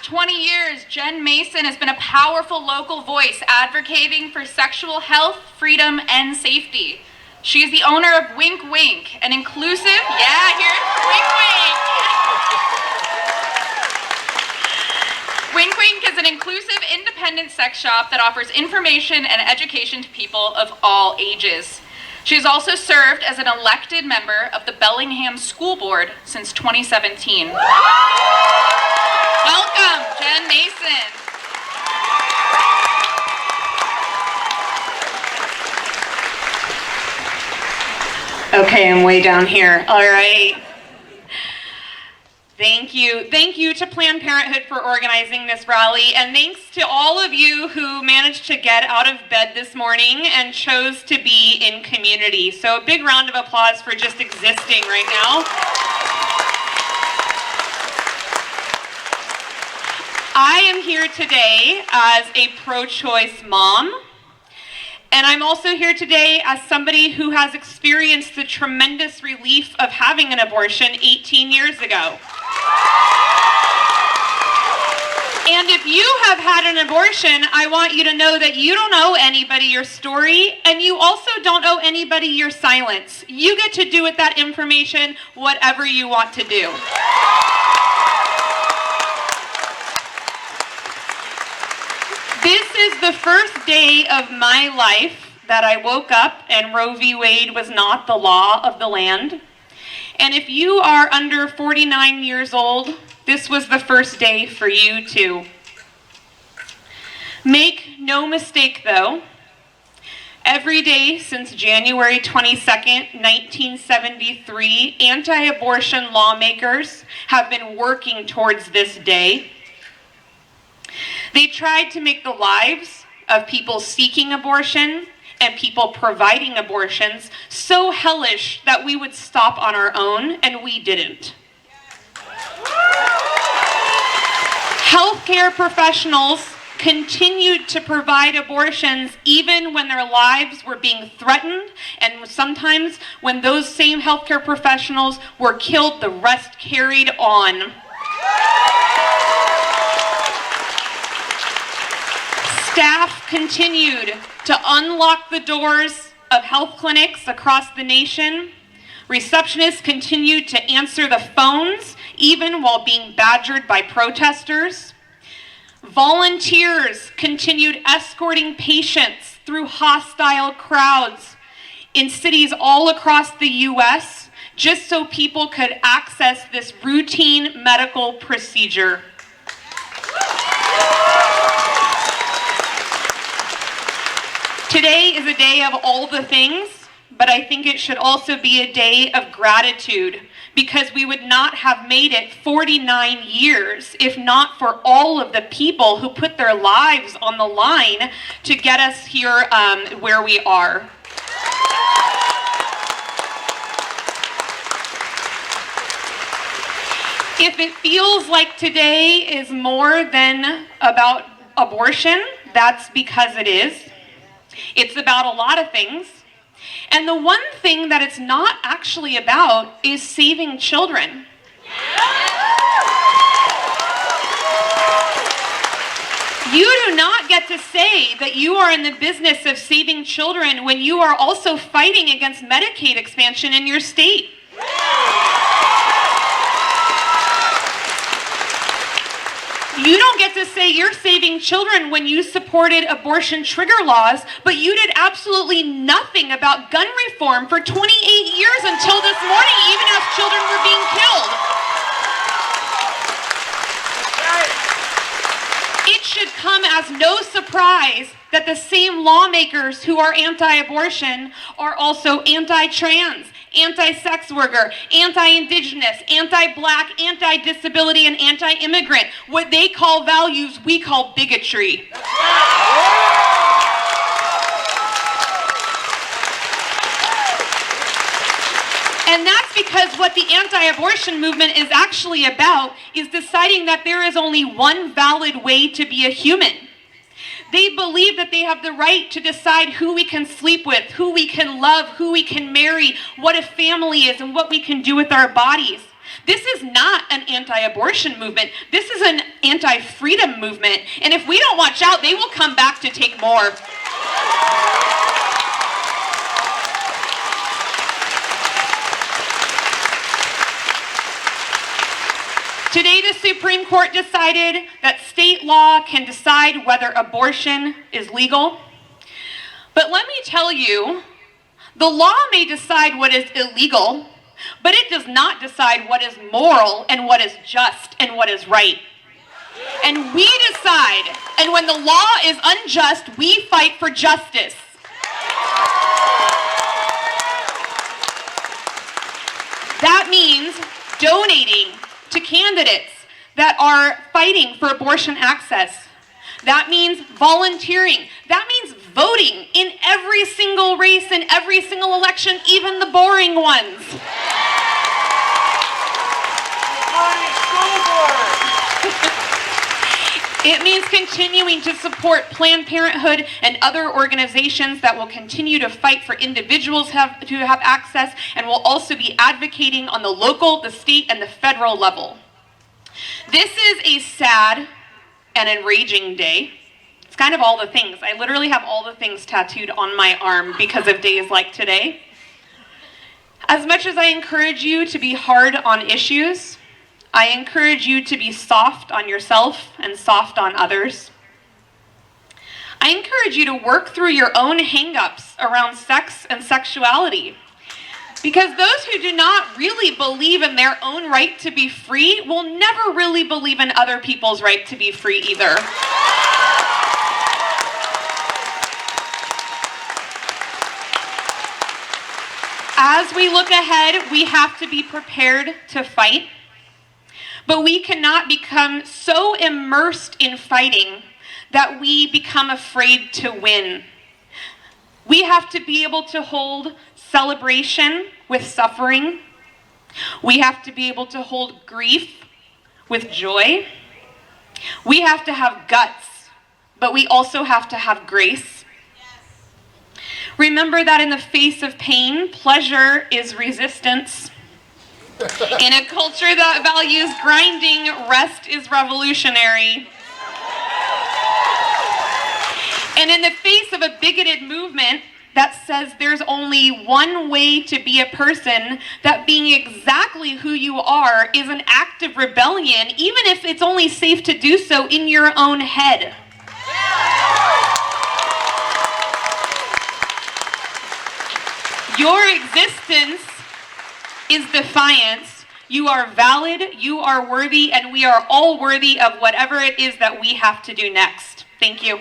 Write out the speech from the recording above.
20 years, Jenn Mason has been a powerful local voice advocating for sexual health, freedom, and safety. She is the owner of Wink Wink, an inclusive, here's Wink Wink. Wink Wink is an inclusive, independent sex shop that offers information and education to people of all ages. She has also served as an elected member of the Bellingham School Board since 2017. Welcome, Jenn Mason. Okay, I'm way down here. All right. Thank you. Thank you to Planned Parenthood for organizing this rally, and thanks to all of you who managed to get out of bed this morning and chose to be in community. So a big round of applause for just existing right now. I am here today as a pro-choice mom. And I'm also here today as somebody who has experienced the tremendous relief of having an abortion 18 years ago. And if you have had an abortion, I want you to know that you don't owe anybody your story, and you also don't owe anybody your silence. You get to do with that information whatever you want to do. This is the first day of my life that I woke up and Roe v. Wade was not the law of the land. And if you are under 49 years old, this was the first day for you too. Make no mistake though, every day since January 22nd, 1973, anti-abortion lawmakers have been working towards this day. They tried to make the lives of people seeking abortion and people providing abortions so hellish that we would stop on our own, and we didn't. Healthcare professionals continued to provide abortions even when their lives were being threatened, and sometimes when those same healthcare professionals were killed, the rest carried on. Staff continued to unlock the doors of health clinics across the nation. Receptionists continued to answer the phones, even while being badgered by protesters. Volunteers continued escorting patients through hostile crowds in cities all across the U.S. just so people could access this routine medical procedure. Today is a day of all the things, but I think it should also be a day of gratitude, because we would not have made it 49 years if not for all of the people who put their lives on the line to get us here where we are. If it feels like today is more than about abortion, that's because it is. It's about a lot of things. And the one thing that it's not actually about is saving children. You do not get to say that you are in the business of saving children when you are also fighting against Medicaid expansion in your state. You don't get to say you're saving children when you supported abortion trigger laws, but you did absolutely nothing about gun reform for 28 years until this morning, even as children were being killed. It should come as no surprise that the same lawmakers who are anti-abortion are also anti-trans, anti-sex worker, anti-indigenous, anti-black, anti-disability, and anti-immigrant. What they call values, we call bigotry. And that's because what the anti-abortion movement is actually about is deciding that there is only one valid way to be a human. They believe that they have the right to decide who we can sleep with, who we can love, who we can marry, what a family is, and what we can do with our bodies. This is not an anti-abortion movement. This is an anti-freedom movement. And if we don't watch out, they will come back to take more. Today, the Supreme Court decided that state law can decide whether abortion is legal. But let me tell you, the law may decide what is illegal, but it does not decide what is moral and what is just and what is right. And we decide, and when the law is unjust, we fight for justice. That means donating to candidates that are fighting for abortion access. That means volunteering. That means voting in every single race, in every single election, even the boring ones. It means continuing to support Planned Parenthood and other organizations that will continue to fight for individuals to have access, and will also be advocating on the local, the state, and the federal level. This is a sad and enraging day. It's kind of all the things. I literally have all the things tattooed on my arm because of days like today. As much as I encourage you to be hard on issues, I encourage you to be soft on yourself and soft on others. I encourage you to work through your own hang-ups around sex and sexuality. Because those who do not really believe in their own right to be free will never really believe in other people's right to be free either. As we look ahead, we have to be prepared to fight. But we cannot become so immersed in fighting that we become afraid to win. We have to be able to hold celebration with suffering. We have to be able to hold grief with joy. We have to have guts, but we also have to have grace. Remember that in the face of pain, pleasure is resistance. In a culture that values grinding, rest is revolutionary. And in the face of a bigoted movement that says there's only one way to be a person, that being exactly who you are is an act of rebellion, even if it's only safe to do so in your own head. Your existence is defiance. You are valid, you are worthy, and we are all worthy of whatever it is that we have to do next. Thank you.